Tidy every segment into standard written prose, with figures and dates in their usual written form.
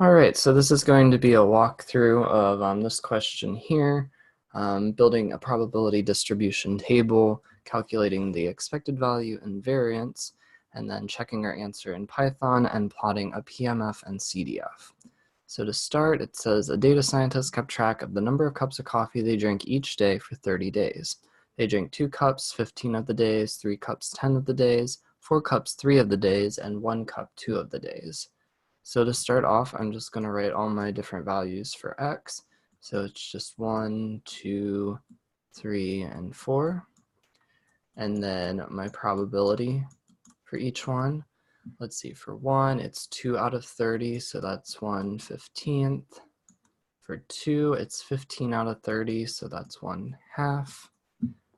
All right, so this is going to be a walkthrough of this question here, building a probability distribution table, calculating the expected value and variance, and then checking our answer in Python and plotting a PMF and CDF. So to start, it says a data scientist kept track of the number of cups of coffee they drink each day for 30 days. They drink 2 cups 15 of the days, 3 cups 10 of the days, 4 cups 3 of the days, and 1 cup 2 of the days. So to start off, I'm just going to write all my different values for x. So it's just 1, 2, 3, and 4. And then my probability for each one. Let's see, for 1, it's 2 out of 30, so that's 1/15. For 2, it's 15 out of 30, so that's 1/2.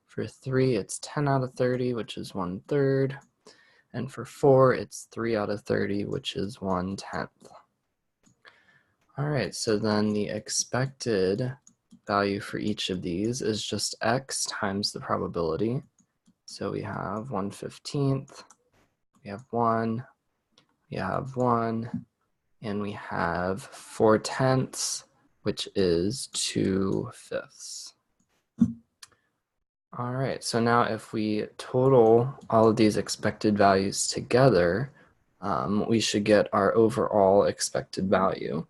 For 3, it's 10 out of 30, which is 1/3. And for 4, it's 3 out of 30, which is 1/10. All right, so then the expected value for each of these is just x times the probability. So we have 1/15, we have 1, we have 1, and we have 4/10, which is 2/5. All right, so now if we total all of these expected values together, we should get our overall expected value.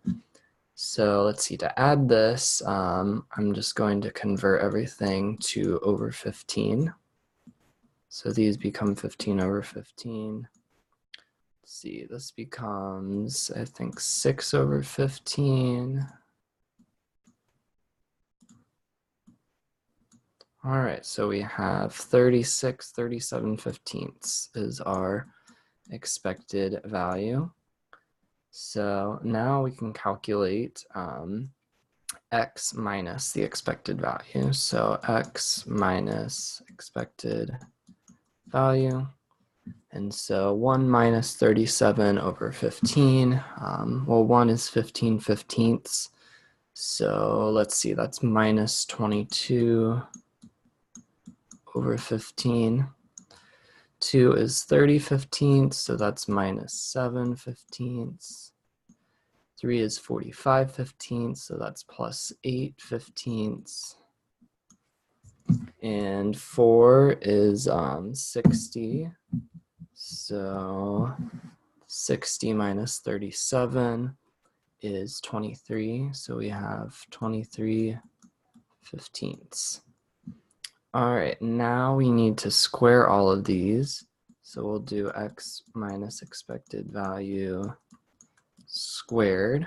So let's see, to add this, I'm just going to convert everything to over 15. So these become 15 over 15. Let's see, this becomes, I think, 6 over 15. All right, so we have 36, 37/15 is our expected value. So now we can calculate x minus the expected value. So x minus expected value. And so 1 minus 37 over 15. Well, 1 is 15/15. So let's see, that's minus 22 over 15. 2 is 30/15, so that's minus 7/15. 3 is 45/15, so that's plus 8/15. And 4 is 60, so 60 minus 37 is 23, so we have 23/15. All right, now we need to square all of these. So we'll do x minus expected value squared.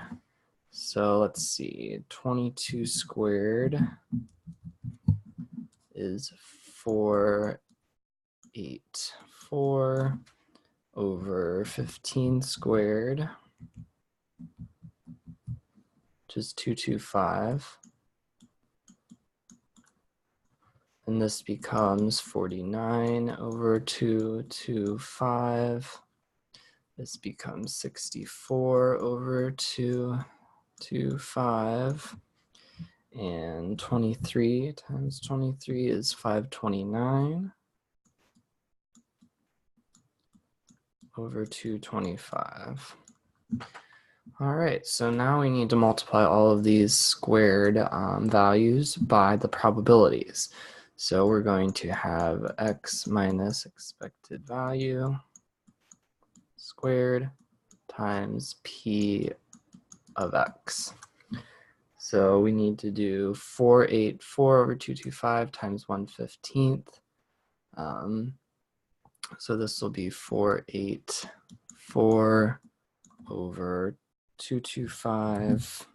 So let's see, 22 squared is 484 over 15 squared, which is 225. And this becomes 49 over 225. This becomes 64 over 225. And 23 times 23 is 529 over 225. All right, so now we need to multiply all of these squared values by the probabilities. So we're going to have x minus expected value squared times p of x. So we need to do 484 over 225 times 1/15. So this will be 484 over 225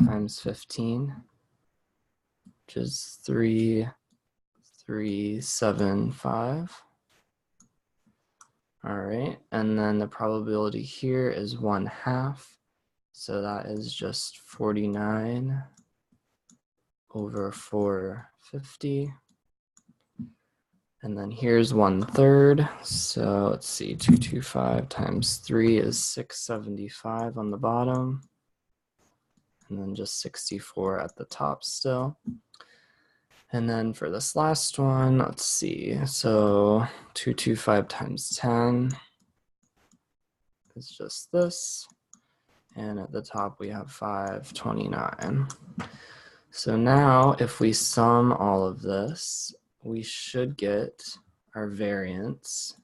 times 15, which is 3,375. All right, and then the probability here is 1/2. So that is just 49 over 450. And then here's 1/3. So let's see, 225 times 3 is 675 on the bottom. And then just 64 at the top still. And then for this last one, let's see. So 225 times 10 is just this. and at the top we have 529. So now if we sum all of this, we should get our variance.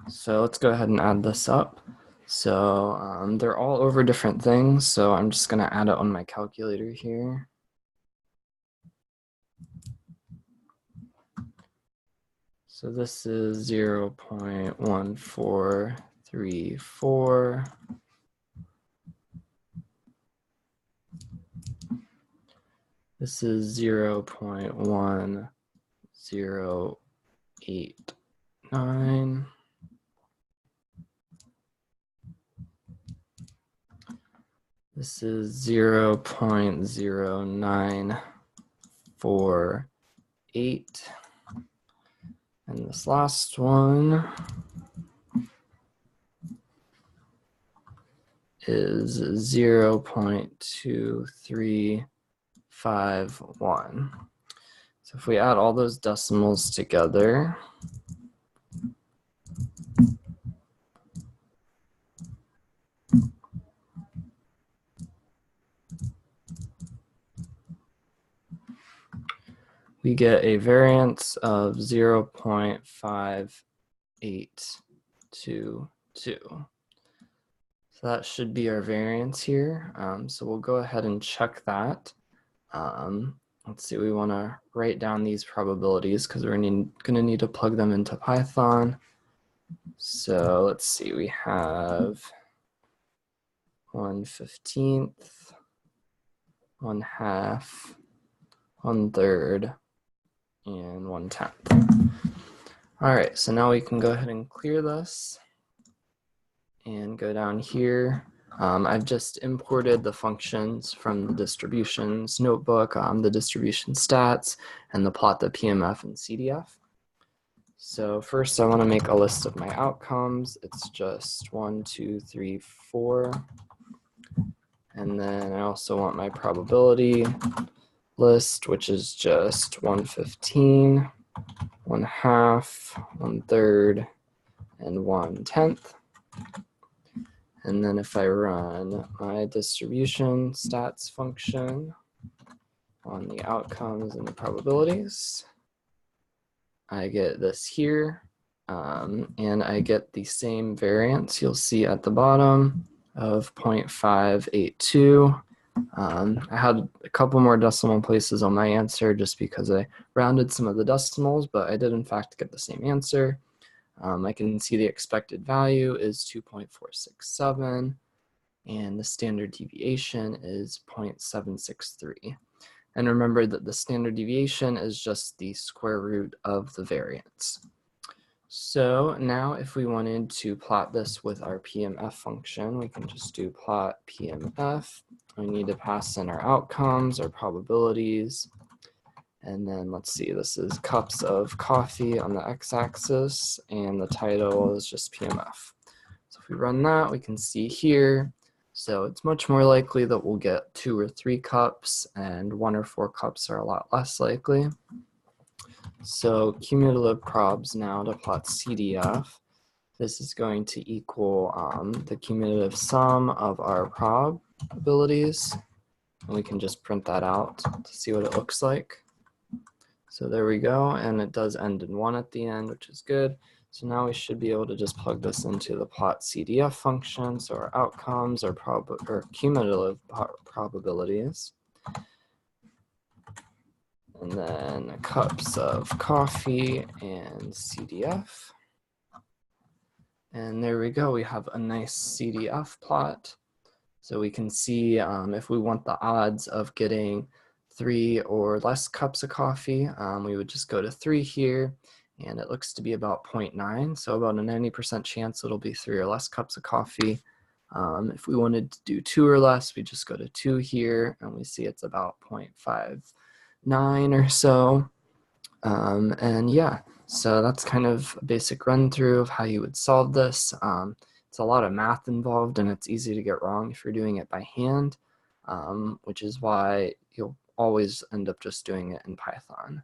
So let's go ahead and add this up. So they're all over different things, so I'm just going to add it on my calculator here. So this is 0.1434. This is 0.1089. This is 0.0948. And this last one is 0.2351. So if we add all those decimals together, we get a variance of 0.5822. So that should be our variance here. So we'll go ahead and check that. Let's see, we want to write down these probabilities because we're going to need to plug them into Python. So let's see, we have 1/15, 1/2, 1/3, and 1/10. All right, so now we can go ahead and clear this and go down here. I've just imported the functions from the distributions notebook, the distribution stats, and the plot.pmf and CDF. So first I want to make a list of my outcomes. It's just 1, 2, 3, 4. And then I also want my probability list, which is just 1/15, 1/2, 1/3, and 1/10. And then if I run my distribution stats function on the outcomes and the probabilities, I get this here, and I get the same variance you'll see at the bottom of 0.582. I had a couple more decimal places on my answer just because I rounded some of the decimals, but I did in fact get the same answer. I can see the expected value is 2.467, and the standard deviation is 0.763. And remember that the standard deviation is just the square root of the variance. So now if we wanted to plot this with our PMF function, we can just do plot PMF. We need to pass in our outcomes, our probabilities, and then let's see, this is cups of coffee on the x-axis, and the title is just PMF. So if we run that, we can see here, so it's much more likely that we'll get 2 or 3 cups, and 1 or 4 cups are a lot less likely. So cumulative probs now to plot CDF. This is going to equal the cumulative sum of our probabilities, and we can just print that out to see what it looks like. So there we go, and it does end in 1 at the end, which is good. So now we should be able to just plug this into the plot CDF function, so our outcomes are cumulative probabilities. And then cups of coffee and CDF. And there we go, we have a nice CDF plot. So we can see if we want the odds of getting 3 or less cups of coffee, we would just go to 3 here, and it looks to be about 0.9, so about a 90% chance it'll be 3 or less cups of coffee. If we wanted to do 2 or less, we just go to 2 here, and we see it's about 0.59 or so. And yeah, so that's kind of a basic run through of how you would solve this. It's a lot of math involved, and it's easy to get wrong if you're doing it by hand, which is why you'll always end up just doing it in Python.